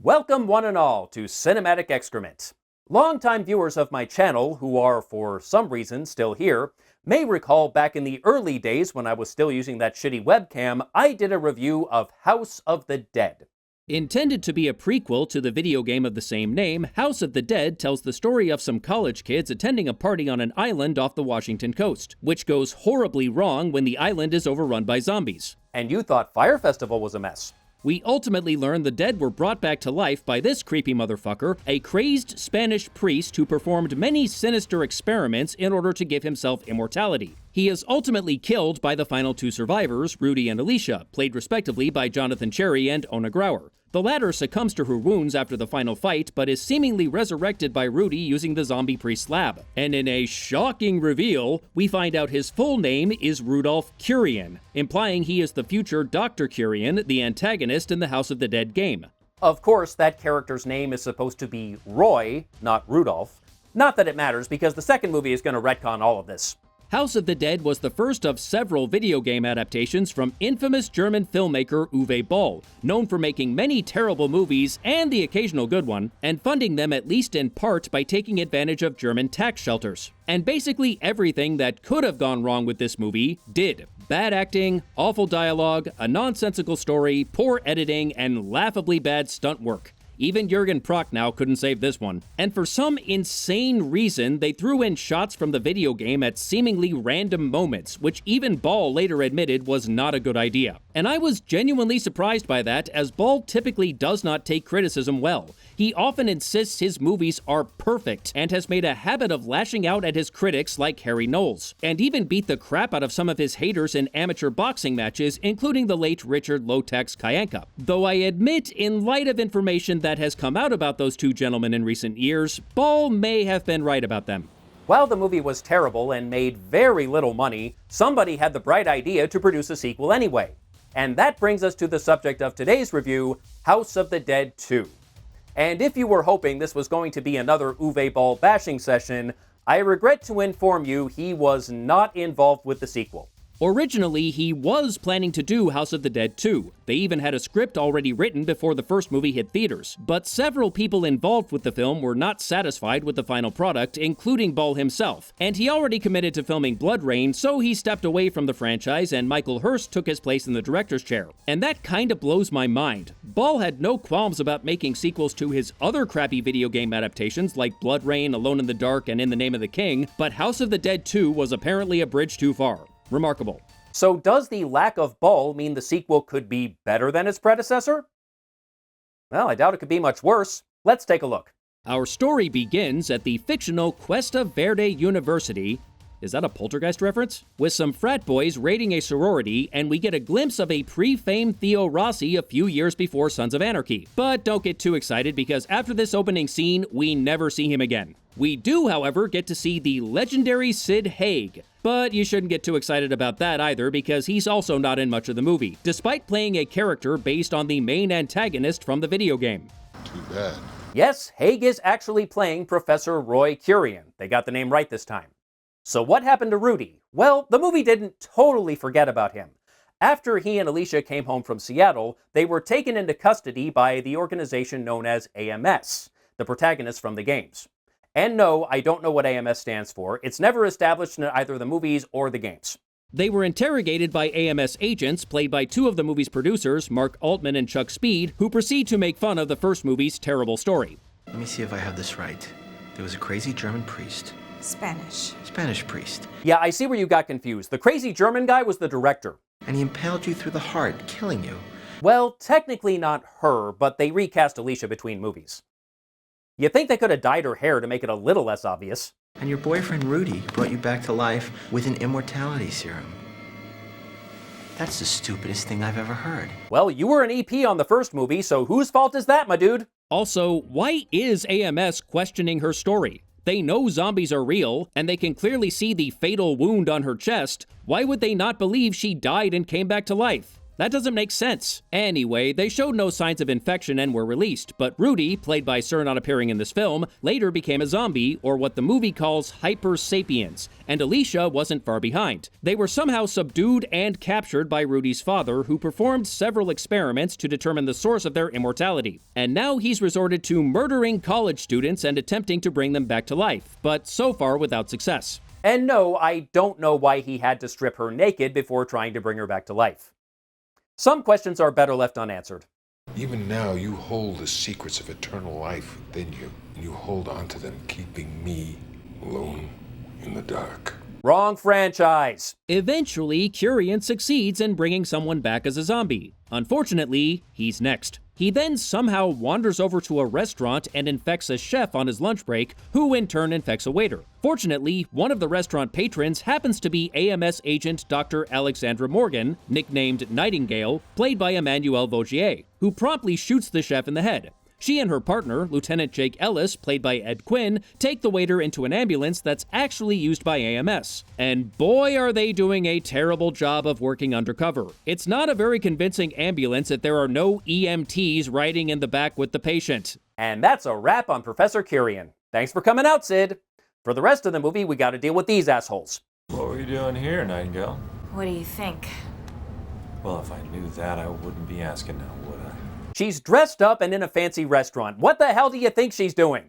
Welcome one and all to Cinematic Excrement. Longtime viewers of my channel, who are for some reason still here, may recall back in the early days when I was still using that shitty webcam, I did a review of House of the Dead. Intended to be a prequel to the video game of the same name, House of the Dead tells the story of some college kids attending a party on an island off the Washington coast, which goes horribly wrong when the island is overrun by zombies. And you thought Fire Festival was a mess. We ultimately learn the dead were brought back to life by this creepy motherfucker, a crazed Spanish priest who performed many sinister experiments in order to give himself immortality. He is ultimately killed by the final two survivors, Rudy and Alicia, played respectively by Jonathan Cherry and Ona Grauer. The latter succumbs to her wounds after the final fight, but is seemingly resurrected by Rudy using the zombie priest's lab. And in a shocking reveal, we find out his full name is Rudolph Curien, implying he is the future Dr. Curien, the antagonist in the House of the Dead game. Of course, that character's name is supposed to be Roy, not Rudolph. Not that it matters, because the second movie is going to retcon all of this. House of the Dead was the first of several video game adaptations from infamous German filmmaker Uwe Boll, known for making many terrible movies and the occasional good one, and funding them at least in part by taking advantage of German tax shelters. And basically everything that could have gone wrong with this movie did. Bad acting, awful dialogue, a nonsensical story, poor editing, and laughably bad stunt work. Even Jürgen Prochnow couldn't save this one. And for some insane reason, they threw in shots from the video game at seemingly random moments, which even Ball later admitted was not a good idea. And I was genuinely surprised by that, as Ball typically does not take criticism well. He often insists his movies are perfect, and has made a habit of lashing out at his critics like Harry Knowles, and even beat the crap out of some of his haters in amateur boxing matches, including the late Richard Lotex Kayanka. Though I admit, in light of information that has come out about those two gentlemen in recent years, Ball may have been right about them. While the movie was terrible and made very little money, somebody had the bright idea to produce a sequel anyway. And that brings us to the subject of today's review, House of the Dead 2. And if you were hoping this was going to be another Uwe Boll bashing session, I regret to inform you he was not involved with the sequel. Originally, he was planning to do House of the Dead 2. They even had a script already written before the first movie hit theaters. But several people involved with the film were not satisfied with the final product, including Ball himself. And he already committed to filming Blood Rain, so he stepped away from the franchise and Michael Hurst took his place in the director's chair. And that kinda blows my mind. Ball had no qualms about making sequels to his other crappy video game adaptations like Blood Rain, Alone in the Dark, and In the Name of the King, but House of the Dead 2 was apparently a bridge too far. Remarkable. So does the lack of Ball mean the sequel could be better than its predecessor? Well, I doubt it could be much worse. Let's take a look. Our story begins at the fictional Cuesta Verde University. Is that a Poltergeist reference? With some frat boys raiding a sorority, and we get a glimpse of a pre-famed Theo Rossi a few years before Sons of Anarchy. But don't get too excited, because after this opening scene, we never see him again. We do, however, get to see the legendary Sid Haig. But you shouldn't get too excited about that either, because he's also not in much of the movie, despite playing a character based on the main antagonist from the video game. Too bad. Yes, Haig is actually playing Professor Roy Curien. They got the name right this time. So what happened to Rudy? Well, the movie didn't totally forget about him. After he and Alicia came home from Seattle, they were taken into custody by the organization known as AMS, the protagonist from the games. And no, I don't know what AMS stands for. It's never established in either the movies or the games. They were interrogated by AMS agents, played by two of the movie's producers, Mark Altman and Chuck Speed, who proceed to make fun of the first movie's terrible story. Let me see if I have this right. There was a crazy German priest. Spanish priest. Yeah, I see where you got confused. The crazy German guy was the director. And he impaled you through the heart, killing you. Well, technically not her, but they recast Alicia between movies. You'd think they could have dyed her hair to make it a little less obvious. And your boyfriend Rudy brought you back to life with an immortality serum. That's the stupidest thing I've ever heard. Well, you were an EP on the first movie, so whose fault is that, my dude? Also, why is AMS questioning her story? They know zombies are real, and they can clearly see the fatal wound on her chest. Why would they not believe she died and came back to life? That doesn't make sense. Anyway, they showed no signs of infection and were released, but Rudy, played by Sir not appearing in this film, later became a zombie, or what the movie calls hyper sapiens, and Alicia wasn't far behind. They were somehow subdued and captured by Rudy's father, who performed several experiments to determine the source of their immortality. And now he's resorted to murdering college students and attempting to bring them back to life, but so far without success. And no, I don't know why he had to strip her naked before trying to bring her back to life. Some questions are better left unanswered. Even now, you hold the secrets of eternal life within you, and you hold on to them, keeping me alone in the dark. Wrong franchise. Eventually, Curian succeeds in bringing someone back as a zombie. Unfortunately, he's next. He then somehow wanders over to a restaurant and infects a chef on his lunch break, who in turn infects a waiter. Fortunately, one of the restaurant patrons happens to be AMS agent Dr. Alexandra Morgan, nicknamed Nightingale, played by Emmanuelle Vaugier, who promptly shoots the chef in the head. She and her partner, Lieutenant Jake Ellis, played by Ed Quinn, take the waiter into an ambulance that's actually used by AMS. And boy, are they doing a terrible job of working undercover. It's not a very convincing ambulance if there are no EMTs riding in the back with the patient. And that's a wrap on Professor Curian. Thanks for coming out, Sid. For the rest of the movie, we gotta deal with these assholes. What were you doing here, Nightingale? What do you think? Well, if I knew that, I wouldn't be asking now, would I? She's dressed up and in a fancy restaurant. What the hell do you think she's doing?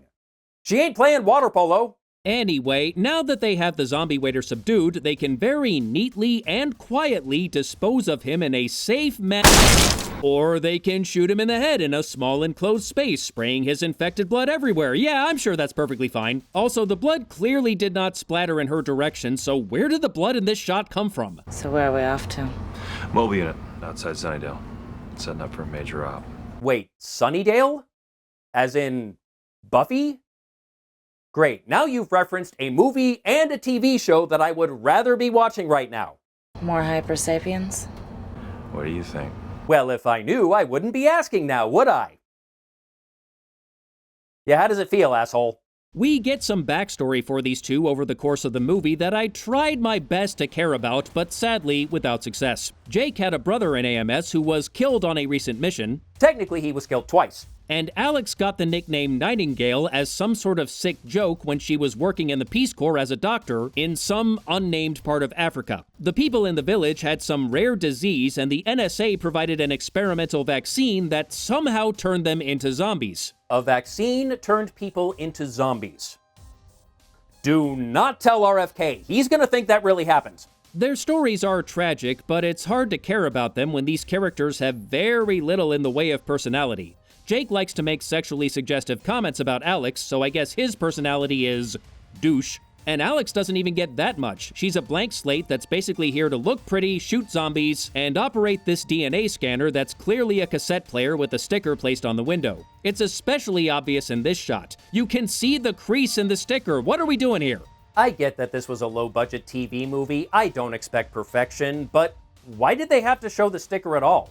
She ain't playing water polo. Anyway, now that they have the zombie waiter subdued, they can very neatly and quietly dispose of him in a safe manner. Or they can shoot him in the head in a small enclosed space, spraying his infected blood everywhere. Yeah, I'm sure that's perfectly fine. Also, the blood clearly did not splatter in her direction, so where did the blood in this shot come from? So where are we off to? Mobile unit, outside Sunnydale. Setting up for a major op. Wait, Sunnydale? As in Buffy? Great, now you've referenced a movie and a TV show that I would rather be watching right now. More hyper sapiens? What do you think? Well, if I knew, I wouldn't be asking now, would I? Yeah, how does it feel, asshole? We get some backstory for these two over the course of the movie that I tried my best to care about, but sadly without success. Jake had a brother in AMS who was killed on a recent mission. Technically, he was killed twice. And Alex got the nickname Nightingale as some sort of sick joke when she was working in the Peace Corps as a doctor in some unnamed part of Africa. The people in the village had some rare disease, and the NSA provided an experimental vaccine that somehow turned them into zombies. A vaccine turned people into zombies. Do not tell RFK. He's gonna think that really happened. Their stories are tragic, but it's hard to care about them when these characters have very little in the way of personality. Jake likes to make sexually suggestive comments about Alex, so I guess his personality is douche. And Alex doesn't even get that much. She's a blank slate that's basically here to look pretty, shoot zombies, and operate this DNA scanner that's clearly a cassette player with a sticker placed on the window. It's especially obvious in this shot. You can see the crease in the sticker. What are we doing here? I get that this was a low-budget TV movie. I don't expect perfection, but why did they have to show the sticker at all?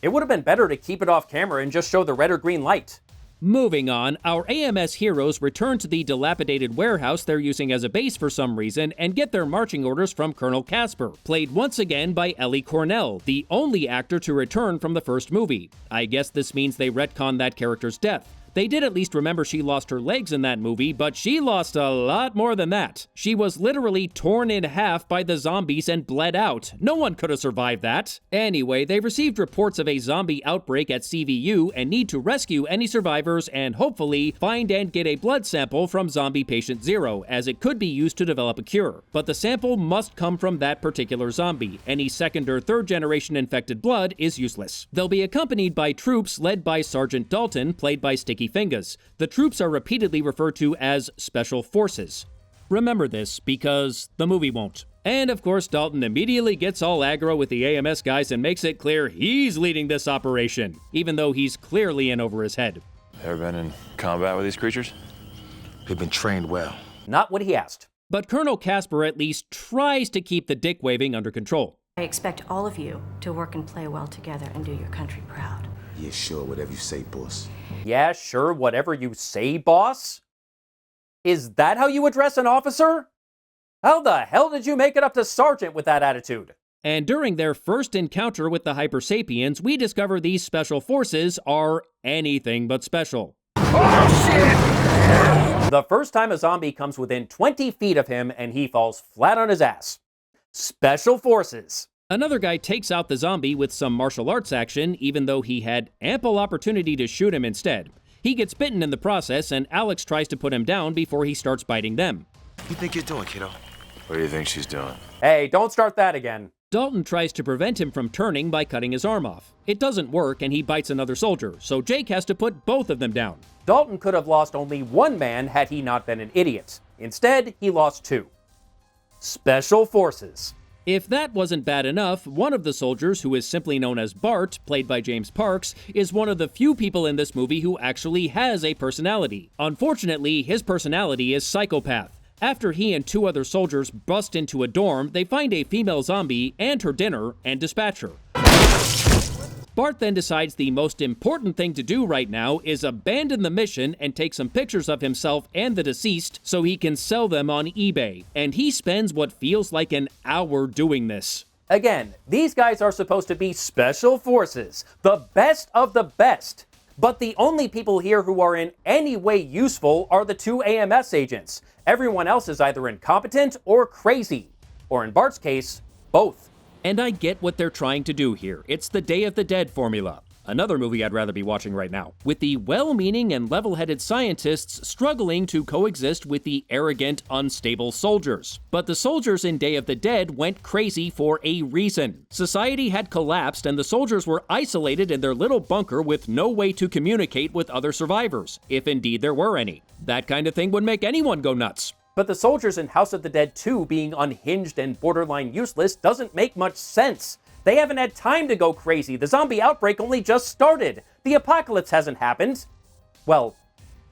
It would have been better to keep it off camera and just show the red or green light. Moving on, our AMS heroes return to the dilapidated warehouse they're using as a base for some reason and get their marching orders from Colonel Casper, played once again by Ellie Cornell, the only actor to return from the first movie. I guess this means they retcon that character's death. They did at least remember she lost her legs in that movie, but she lost a lot more than that. She was literally torn in half by the zombies and bled out. No one could have survived that. Anyway, they received reports of a zombie outbreak at CVU and need to rescue any survivors and hopefully find and get a blood sample from zombie patient 0, as it could be used to develop a cure. But the sample must come from that particular zombie. Any second or third generation infected blood is useless. They'll be accompanied by troops led by Sergeant Dalton, played by Sticky Fingers. The troops are repeatedly referred to as Special Forces. Remember this, because the movie won't. And of course, Dalton immediately gets all aggro with the AMS guys and makes it clear he's leading this operation, even though he's clearly in over his head. Ever been in combat with these creatures? They've been trained well. Not what he asked. But Colonel Casper at least tries to keep the dick waving under control. I expect all of you to work and play well together and do your country proud. Yeah, sure, whatever you say, boss. Yeah, sure, whatever you say, boss? Is that how you address an officer? How the hell did you make it up to sergeant with that attitude? And during their first encounter with the Hyper Sapiens, we discover these special forces are anything but special. The first time a zombie comes within 20 feet of him and he falls flat on his ass. Special forces. Another guy takes out the zombie with some martial arts action, even though he had ample opportunity to shoot him instead. He gets bitten in the process, and Alex tries to put him down before he starts biting them. What do you think you're doing, kiddo? What do you think she's doing? Hey, don't start that again. Dalton tries to prevent him from turning by cutting his arm off. It doesn't work, and he bites another soldier, so Jake has to put both of them down. Dalton could have lost only one man had he not been an idiot. Instead, he lost two. Special forces. If that wasn't bad enough, one of the soldiers, who is simply known as Bart, played by James Parks, is one of the few people in this movie who actually has a personality. Unfortunately, his personality is psychopath. After he and two other soldiers bust into a dorm, they find a female zombie and her dinner and dispatch her. Bart then decides the most important thing to do right now is abandon the mission and take some pictures of himself and the deceased so he can sell them on eBay. And he spends what feels like an hour doing this. Again, these guys are supposed to be special forces, the best of the best. But the only people here who are in any way useful are the two AMS agents. Everyone else is either incompetent or crazy. Or in Bart's case, both. And I get what they're trying to do here. It's the Day of the Dead formula. Another movie I'd rather be watching right now. With the well-meaning and level-headed scientists struggling to coexist with the arrogant, unstable soldiers. But the soldiers in Day of the Dead went crazy for a reason. Society had collapsed and the soldiers were isolated in their little bunker with no way to communicate with other survivors, if indeed there were any. That kind of thing would make anyone go nuts. But the soldiers in House of the Dead 2 being unhinged and borderline useless doesn't make much sense. They haven't had time to go crazy. The zombie outbreak only just started. The apocalypse hasn't happened. Well,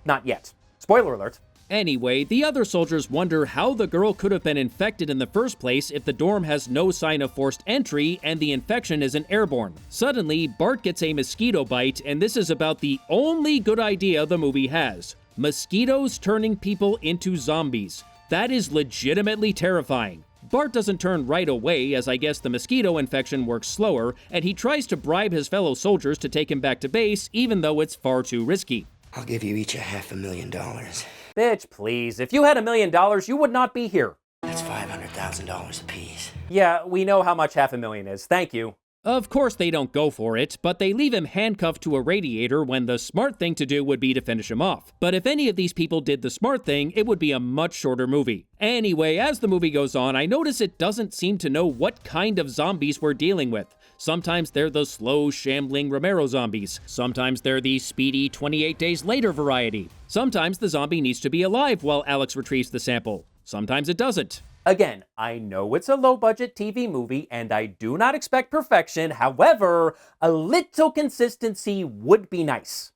not yet. Spoiler alert. Anyway, the other soldiers wonder how the girl could have been infected in the first place if the dorm has no sign of forced entry and the infection isn't airborne. Suddenly, Bart gets a mosquito bite, and this is about the only good idea the movie has. Mosquitoes turning people into zombies. That is legitimately terrifying. Bart doesn't turn right away, as I guess the mosquito infection works slower, and he tries to bribe his fellow soldiers to take him back to base, even though it's far too risky. I'll give you each $500,000. Bitch, please. If you had $1 million, you would not be here. That's $500,000 apiece. Yeah, we know how much $500,000 is. Thank you. Of course they don't go for it, but they leave him handcuffed to a radiator when the smart thing to do would be to finish him off. But if any of these people did the smart thing, it would be a much shorter movie. Anyway, as the movie goes on, I notice it doesn't seem to know what kind of zombies we're dealing with. Sometimes they're the slow, shambling Romero zombies. Sometimes they're the speedy 28 days later variety. Sometimes the zombie needs to be alive while Alex retrieves the sample. Sometimes it doesn't. Again, I know it's a low-budget TV movie, and I do not expect perfection. However, a little consistency would be nice.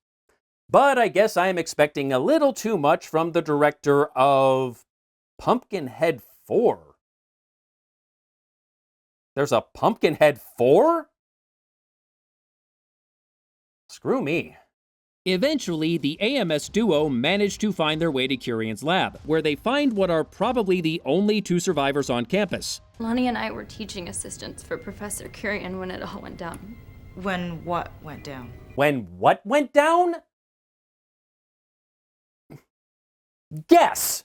But I guess I am expecting a little too much from the director of Pumpkinhead 4. There's a Pumpkinhead 4? Screw me. Eventually, the AMS duo manage to find their way to Curian's lab, where they find what are probably the only two survivors on campus. Lonnie and I were teaching assistants for Professor Curian when it all went down. When what went down? When what went down? Guess!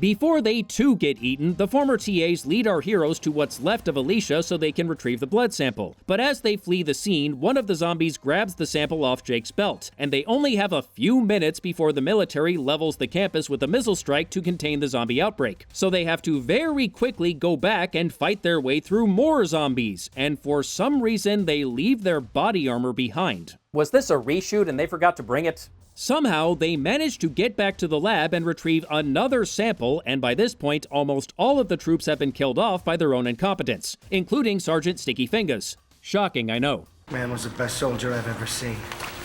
Before they too get eaten, the former TAs lead our heroes to what's left of Alicia so they can retrieve the blood sample. But as they flee the scene, one of the zombies grabs the sample off Jake's belt, and they only have a few minutes before the military levels the campus with a missile strike to contain the zombie outbreak. So they have to very quickly go back and fight their way through more zombies, and for some reason they leave their body armor behind. Was this a reshoot and they forgot to bring it? Somehow, they manage to get back to the lab and retrieve another sample, and by this point, almost all of the troops have been killed off by their own incompetence, including Sergeant Sticky Fingers. Shocking, I know. Man was the best soldier I've ever seen.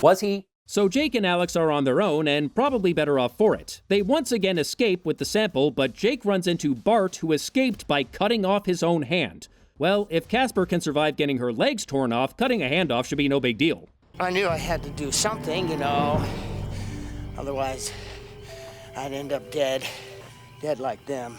Was he? So Jake and Alex are on their own, and probably better off for it. They once again escape with the sample, but Jake runs into Bart, who escaped by cutting off his own hand. Well, if Casper can survive getting her legs torn off, cutting a hand off should be no big deal. I knew I had to do something, you know. Otherwise, I'd end up dead. Dead like them.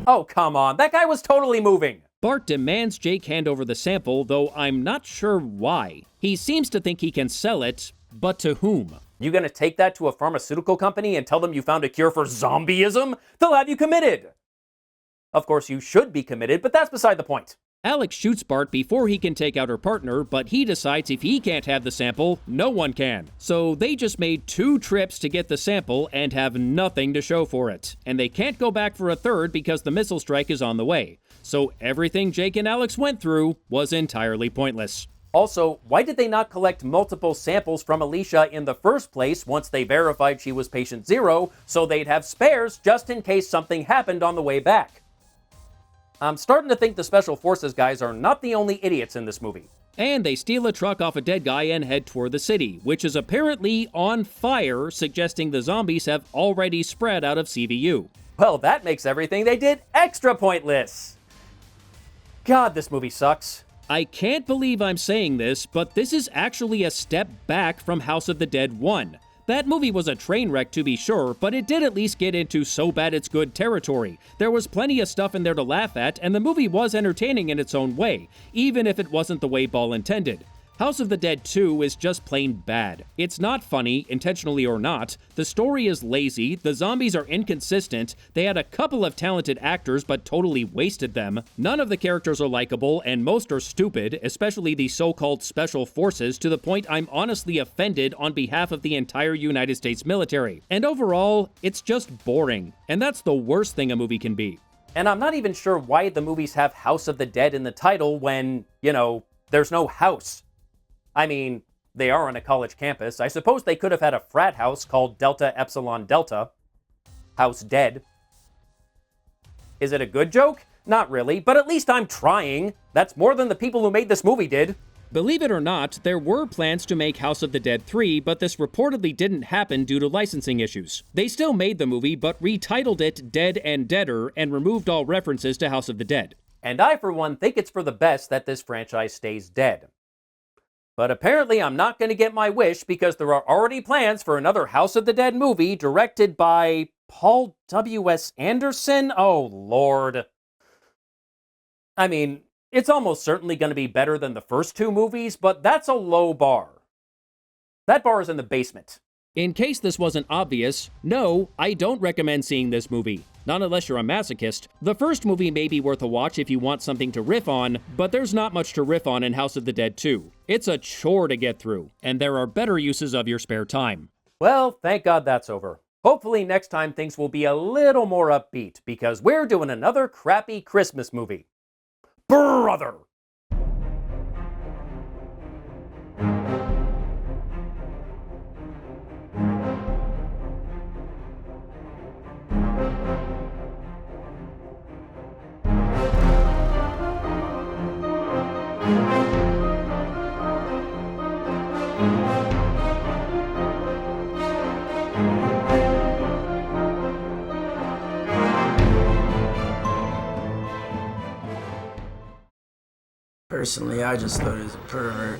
Oh, come on. That guy was totally moving. Bart demands Jake hand over the sample, though I'm not sure why. He seems to think he can sell it, but to whom? You gonna take that to a pharmaceutical company and tell them you found a cure for zombieism? They'll have you committed! Of course, you should be committed, but that's beside the point. Alex shoots Bart before he can take out her partner, but he decides if he can't have the sample, no one can. So they just made 2 trips to get the sample and have nothing to show for it. And they can't go back for a third because the missile strike is on the way. So everything Jake and Alex went through was entirely pointless. Also, why did they not collect multiple samples from Alicia in the first place once they verified she was patient 0, so they'd have spares just in case something happened on the way back? I'm starting to think the Special Forces guys are not the only idiots in this movie. And they steal a truck off a dead guy and head toward the city, which is apparently on fire, suggesting the zombies have already spread out of CVU. Well, that makes everything they did extra pointless. God, this movie sucks. I can't believe I'm saying this, but this is actually a step back from House of the Dead 1. That movie was a train wreck to be sure, but it did at least get into so bad it's good territory. There was plenty of stuff in there to laugh at, and the movie was entertaining in its own way, even if it wasn't the way Ball intended. House of the Dead 2 is just plain bad. It's not funny, intentionally or not. The story is lazy, the zombies are inconsistent, they had a couple of talented actors but totally wasted them. None of the characters are likable, and most are stupid, especially the so-called Special Forces, to the point I'm honestly offended on behalf of the entire United States military. And overall, it's just boring. And that's the worst thing a movie can be. And I'm not even sure why the movies have House of the Dead in the title when, there's no house. I mean, they are on a college campus. I suppose they could have had a frat house called Delta Epsilon Delta. House Dead. Is it a good joke? Not really, but at least I'm trying. That's more than the people who made this movie did. Believe it or not, there were plans to make House of the Dead 3, but this reportedly didn't happen due to licensing issues. They still made the movie, but retitled it Dead and Deader and removed all references to House of the Dead. And I, for one, think it's for the best that this franchise stays dead. But apparently I'm not going to get my wish because there are already plans for another House of the Dead movie directed by Paul W.S. Anderson? Oh, Lord. I mean, it's almost certainly going to be better than the first 2 movies, but that's a low bar. That bar is in the basement. In case this wasn't obvious, no, I don't recommend seeing this movie. Not unless you're a masochist. The first movie may be worth a watch if you want something to riff on, but there's not much to riff on in House of the Dead 2. It's a chore to get through, and there are better uses of your spare time. Well, thank God that's over. Hopefully next time things will be a little more upbeat, because we're doing another crappy Christmas movie. Brother! Personally, I just thought it was a pervert.